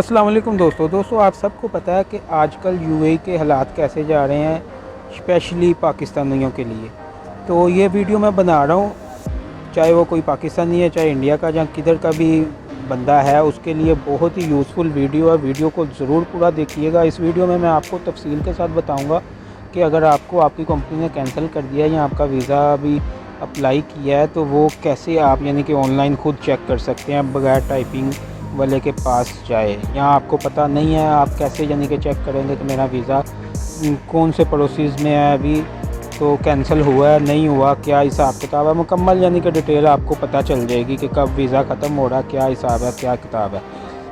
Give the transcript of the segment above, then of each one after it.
अस्सलाम वालेकुम दोस्तों आप सबको पता है कि आजकल यूएई के हालात कैसे जा रहे हैं, स्पेशली पाकिस्तानियों के लिए। तो ये वीडियो मैं बना रहा हूँ, चाहे वो कोई पाकिस्तानी है, चाहे इंडिया का या किधर का भी बंदा है, उसके लिए बहुत ही यूज़फुल वीडियो है। वीडियो को ज़रूर पूरा देखिएगा। इस वीडियो में मैं आपको तफसील के साथ बताऊँगा कि अगर आपको आपकी कंपनी ने कैंसिल कर दिया या आपका वीज़ा अभी अप्लाई किया है तो वो कैसे आप यानी कि ऑनलाइन खुद चेक कर सकते हैं बगैर टाइपिंग वाले के पास जाए। यहाँ आपको पता नहीं है, आप कैसे यानी कि चेक करेंगे कि मेरा वीज़ा कौन से प्रोसेस में है, अभी तो कैंसिल हुआ है नहीं हुआ, क्या हिसाब किताब है, मुकम्मल यानी कि डिटेल आपको पता चल जाएगी कि कब वीज़ा ख़त्म हो रहा है, क्या हिसाब है, क्या किताब है।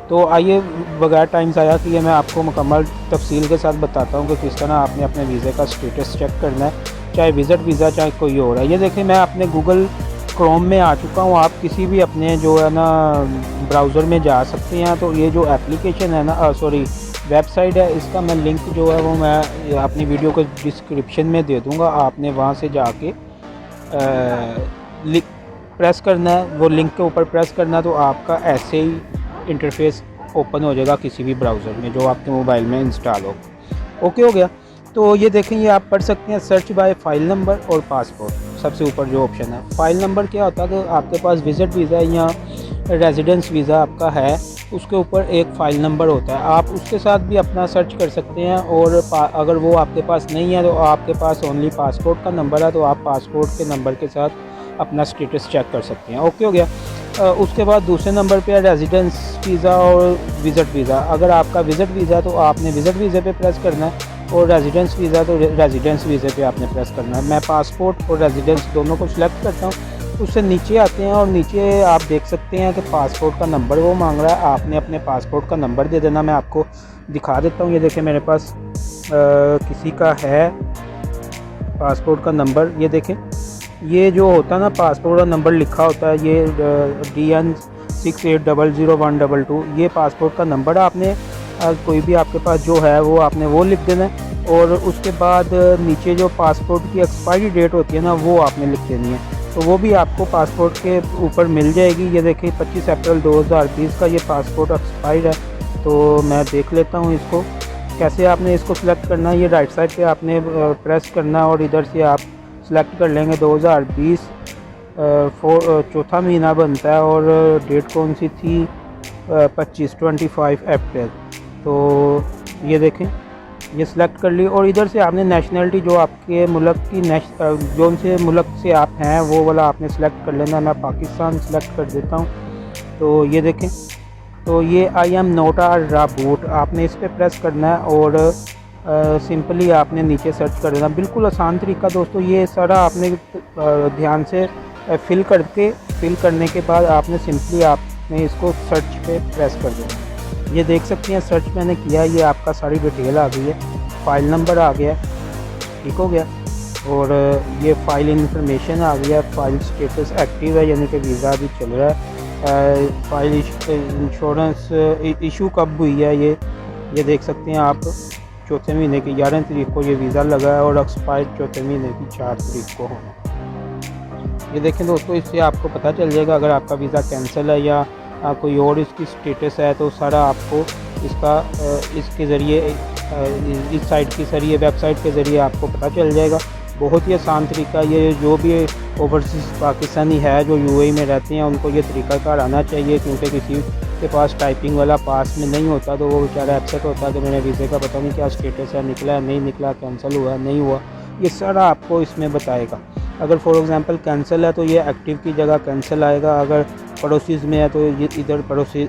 तो आइए बगैर टाइम ज़ाया किए मैं आपको मुकम्मल तफसील के साथ बताता हूँ कि किस तरह आपने अपने वीज़े का स्टेटस चेक करना है, चाहे विज़िट वीज़ा चाहे कोई और है। ये देखिए मैं अपने गूगल क्रोम में आ चुका हूँ। आप किसी भी अपने जो है ना ब्राउज़र में जा सकते हैं। तो ये जो एप्लीकेशन है ना सॉरी वेबसाइट है, इसका मैं लिंक जो है वो मैं अपनी वीडियो को डिस्क्रिप्शन में दे दूँगा। आपने वहाँ से जाके प्रेस करना है, वो लिंक के ऊपर प्रेस करना है तो आपका ऐसे ही इंटरफेस ओपन हो जाएगा किसी भी ब्राउज़र में जो आपके मोबाइल में इंस्टॉल हो। ओके हो गया। तो ये देखें, ये आप पढ़ सकते हैं सर्च बाय फाइल नंबर और पासपोर्ट, सबसे ऊपर जो ऑप्शन है। फाइल नंबर क्या होता है कि आपके पास विज़िट वीज़ा या रेजिडेंस वीज़ा आपका है, उसके ऊपर एक फ़ाइल नंबर होता है, आप उसके साथ भी अपना सर्च कर सकते हैं। और अगर वो आपके पास नहीं है तो आपके पास ओनली पासपोर्ट का नंबर है तो आप पासपोर्ट के नंबर के साथ अपना स्टेटस चेक कर सकते हैं। ओके हो गया। उसके बाद दूसरे नंबर पे है रेजिडेंस वीज़ा और विज़िट वीज़ा। अगर आपका विज़िट वीज़ा तो आपने विज़िट वीज़े पे प्रेस करना है, और रेजिडेंस वीज़ा तो रेजिडेंस वीज़े पे आपने प्रेस करना है। मैं पासपोर्ट और रेजिडेंस दोनों को सिलेक्ट करता हूँ। उससे नीचे आते हैं और नीचे आप देख सकते हैं कि पासपोर्ट का नंबर वो मांग रहा है, आपने अपने पासपोर्ट का नंबर दे देना। मैं आपको दिखा देता हूँ। ये देखें मेरे पास किसी का है पासपोर्ट का नंबर। ये देखें, ये जो होता है ना पासपोर्ट का नंबर लिखा होता है, ये DN68000122, ये पासपोर्ट का नंबर आपने कोई भी आपके पास जो है वो आपने वो लिख देना है। और उसके बाद नीचे जो पासपोर्ट की एक्सपायरी डेट होती है ना वो आपने लिख देनी है, तो वो भी आपको पासपोर्ट के ऊपर मिल जाएगी। ये देखिए 25 अप्रैल 2020 का ये पासपोर्ट एक्सपायर है। तो मैं देख लेता हूँ इसको कैसे आपने इसको सिलेक्ट करना है। ये राइट साइड पे आपने प्रेस करना है और इधर से आप सिलेक्ट कर लेंगे 2020 चौथा महीना बनता है और डेट कौन सी थी 25 अप्रैल। तो ये देखें, ये सिलेक्ट कर ली और इधर से आपने नेशनलिटी जो आपके मुल्क की जो से मुल्क से आप हैं वो वाला आपने सिलेक्ट कर लेना। मैं पाकिस्तान सिलेक्ट कर देता हूँ। तो ये देखें, तो ये आई एम नोट आ रबूट, आपने इस पर प्रेस करना है और सिंपली आपने नीचे सर्च कर देना। बिल्कुल आसान तरीका दोस्तों, ये सारा आपने ध्यान से फिल करने के बाद आपने सिंपली आपने इसको सर्च पे प्रेस कर देना। ये देख सकते हैं सर्च मैंने किया, ये आपका सारी डिटेल आ गई है, फ़ाइल नंबर आ गया, ठीक हो गया, और ये फ़ाइल इंफॉर्मेशन आ गया। फ़ाइल स्टेटस एक्टिव है यानी कि वीज़ा भी चल रहा है। फ़ाइल इंश्योरेंस इशू कब हुई है ये देख सकते हैं आप, चौथे महीने की 11 तारीख को ये वीज़ा लगा है और एक्सपायर चौथे महीने की 4 तारीख को होना। ये देखें दोस्तों, इससे आपको पता चल जाएगा अगर आपका वीज़ा कैंसिल है या कोई और इसकी स्टेटस है, तो सारा आपको इसके ज़रिए इस साइट के ज़रिए वेबसाइट के ज़रिए आपको पता चल जाएगा। बहुत ही आसान तरीका। ये जो भी ओवरसीज़ पाकिस्तानी है जो यूएई में रहते हैं उनको ये तरीक़ाकार आना चाहिए, क्योंकि किसी के पास टाइपिंग वाला पास में नहीं होता तो वो बेचारा अपसेट होता है कि मेरे वीज़े का पता नहीं क्या स्टेटस है, निकला है नहीं निकला, कैंसिल हुआ नहीं हुआ, ये सारा आपको इसमें बताएगा। अगर फॉर एग्ज़ाम्पल कैंसिल है तो ये एक्टिव की जगह कैंसिल आएगा, अगर पड़ोसीज़ में है तो ये इधर पड़ोसी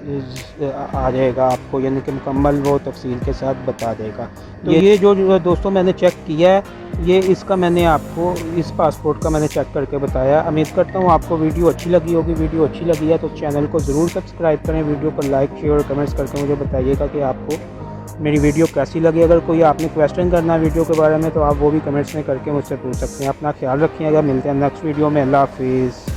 आ जाएगा आपको, यानी कि मुकम्मल वो तफसील के साथ बता देगा। तो ये जो दोस्तों मैंने चेक किया है, ये इसका मैंने आपको इस पासपोर्ट का मैंने चेक करके बताया। उम्मीद करता हूँ आपको वीडियो अच्छी लगी होगी। वीडियो अच्छी लगी है तो चैनल को ज़रूर सब्सक्राइब करें, वीडियो को लाइक शेयर और कमेंट्स करके मुझे बताइएगा कि आपको मेरी वीडियो कैसी लगी। अगर कोई आपने क्वेश्चन करना है वीडियो के बारे में तो आप वो भी कमेंट्स में करके मुझसे पूछ सकते हैं। अपना ख्याल रखिएगा, मिलते हैं नेक्स्ट वीडियो में। अल्लाह हाफिज़।